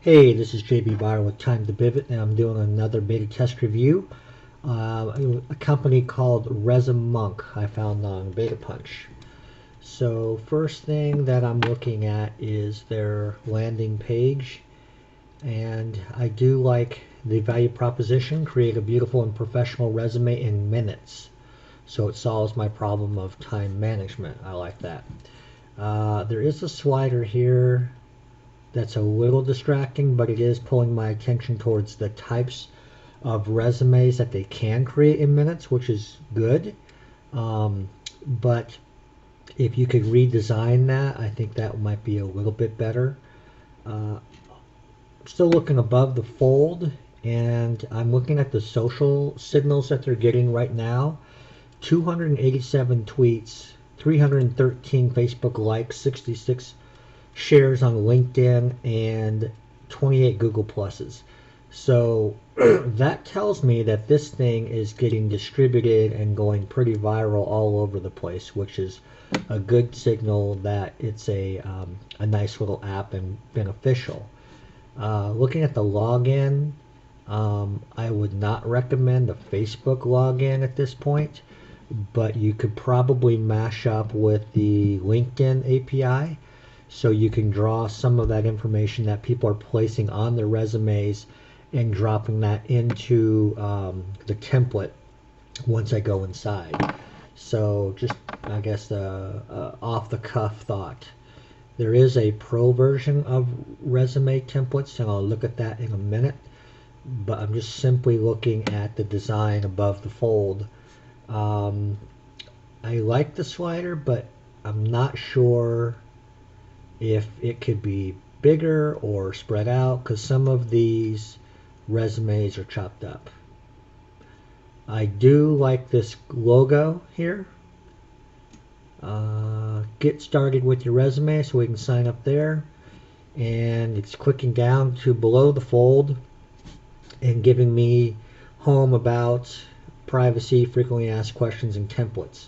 Hey, this is JB Byer with Time to Pivot, and I'm doing another beta test review. A company called Resumonk I found on Beta Punch. So first thing that I'm looking at is their landing page, and I do like the value proposition: create a beautiful and professional resume in minutes. So it solves my problem of time management. I like that. There is a slider here that's a little distracting, but it is pulling my attention towards the types of resumes that they can create in minutes, which is good. But if you could redesign that, I think that might be a little bit better. Uh, Still looking above the fold, and I'm looking at the social signals that they're getting right now. 287 tweets, 313 Facebook likes, 66 shares on LinkedIn, and 28 Google Pluses. So that tells me that this thing is getting distributed and going pretty viral all over the place, which is a good signal that it's a nice little app and beneficial. Looking at the login, I would not recommend the Facebook login at this point, but you could probably mash up with the LinkedIn API so you can draw some of that information that people are placing on their resumes and dropping that into the template once I go inside. So just, I guess, off the cuff thought. There is a pro version of resume templates, and I'll look at that in a minute. But I'm just simply looking at the design above the fold. Um, I like the slider, but I'm not sure if it could be bigger or spread out, because some of these resumes are chopped up. I do like this logo here. Get started with your resume, so we can sign up there. And it's clicking down to below the fold and giving me home, about, privacy, frequently asked questions, and templates.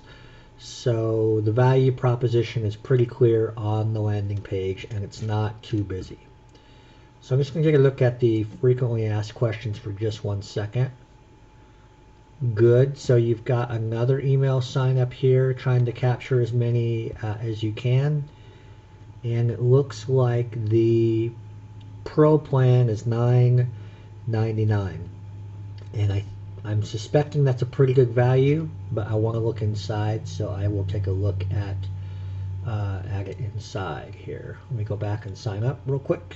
So the value proposition is pretty clear on the landing page, and it's not too busy. So I'm just going to take a look at the frequently asked questions for just 1 second. Good. So you've got another email sign up here, trying to capture as many as you can. And it looks like the pro plan is $9.99. And I'm suspecting that's a pretty good value, but I want to look inside, so I will take a look at it inside here. Let me go back and sign up real quick.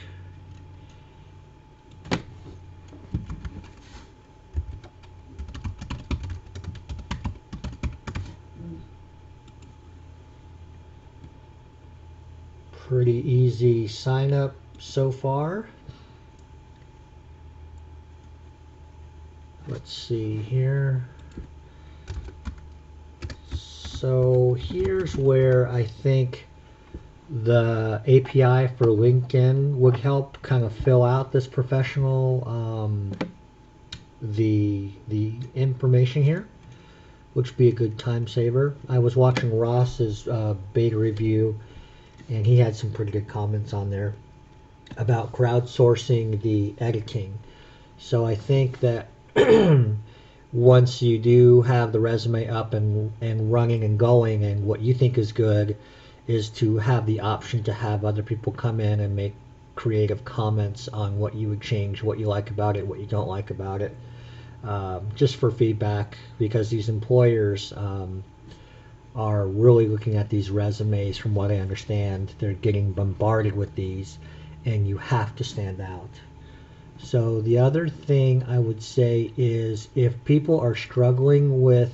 Pretty easy sign up so far. Let's see here. So here's where I think the API for LinkedIn would help kind of fill out this professional, the information here, which would be a good time saver. I was watching Ross's beta review, and he had some pretty good comments on there about crowdsourcing the editing. So I think that once you do have the resume up and running and going, and what you think is good is to have the option to have other people come in and make creative comments on what you would change, what you like about it, what you don't like about it, just for feedback, because these employers are really looking at these resumes. From what I understand, they're getting bombarded with these, and you have to stand out. So the other thing I would say is, if people are struggling with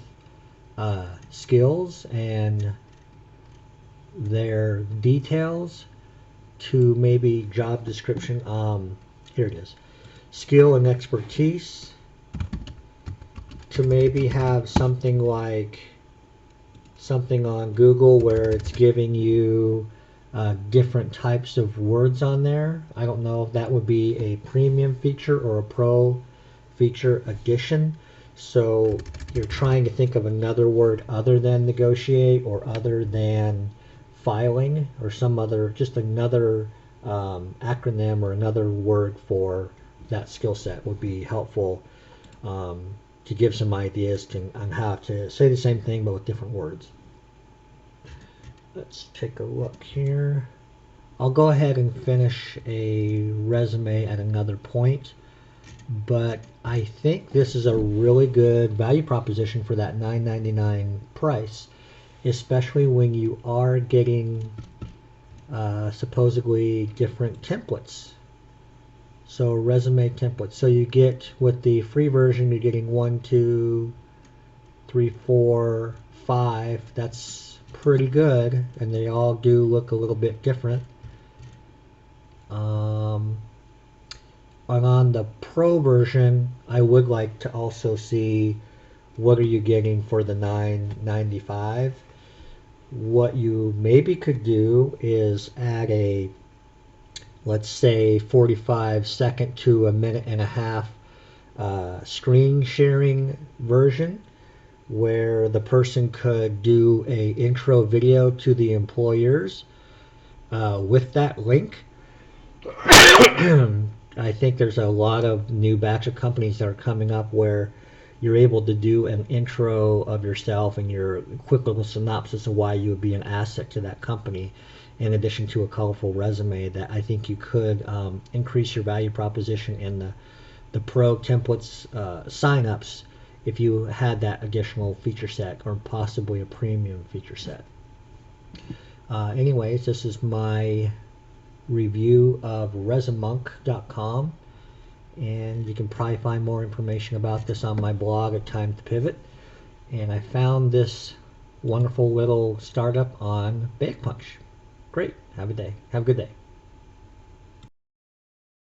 skills and their details, to maybe job description, here it is, skill and expertise, to maybe have something like something on Google where it's giving you different types of words on there. I don't know if that would be a premium feature or a pro feature addition. So you're trying to think of another word other than negotiate, or other than filing, or some other, just another acronym or another word for that skill set would be helpful, to give some ideas on how to say the same thing but with different words. Let's take a look here. I'll go ahead and finish a resume at another point, but I think this is a really good value proposition for that $9.99 price, especially when you are getting supposedly different templates. So resume templates. So you get, with the free version, you're getting 1, 2, 3, 4, 5. That's pretty good, and they all do look a little bit different. And on the Pro version, I would like to also see what are you getting for the $9.95. What you maybe could do is add a, let's say, 45-second to a minute and a half screen sharing version, where the person could do a intro video to the employers with that link. I think there's a lot of new batch of companies that are coming up where you're able to do an intro of yourself and your quick little synopsis of why you would be an asset to that company, in addition to a colorful resume. That I think you could increase your value proposition in the Pro templates signups if you had that additional feature set, or possibly a premium feature set. Anyways, this is my review of Resumonk.com, and you can probably find more information about this on my blog at Time to Pivot. And I found this wonderful little startup on BakePunch. Great. Have a good day.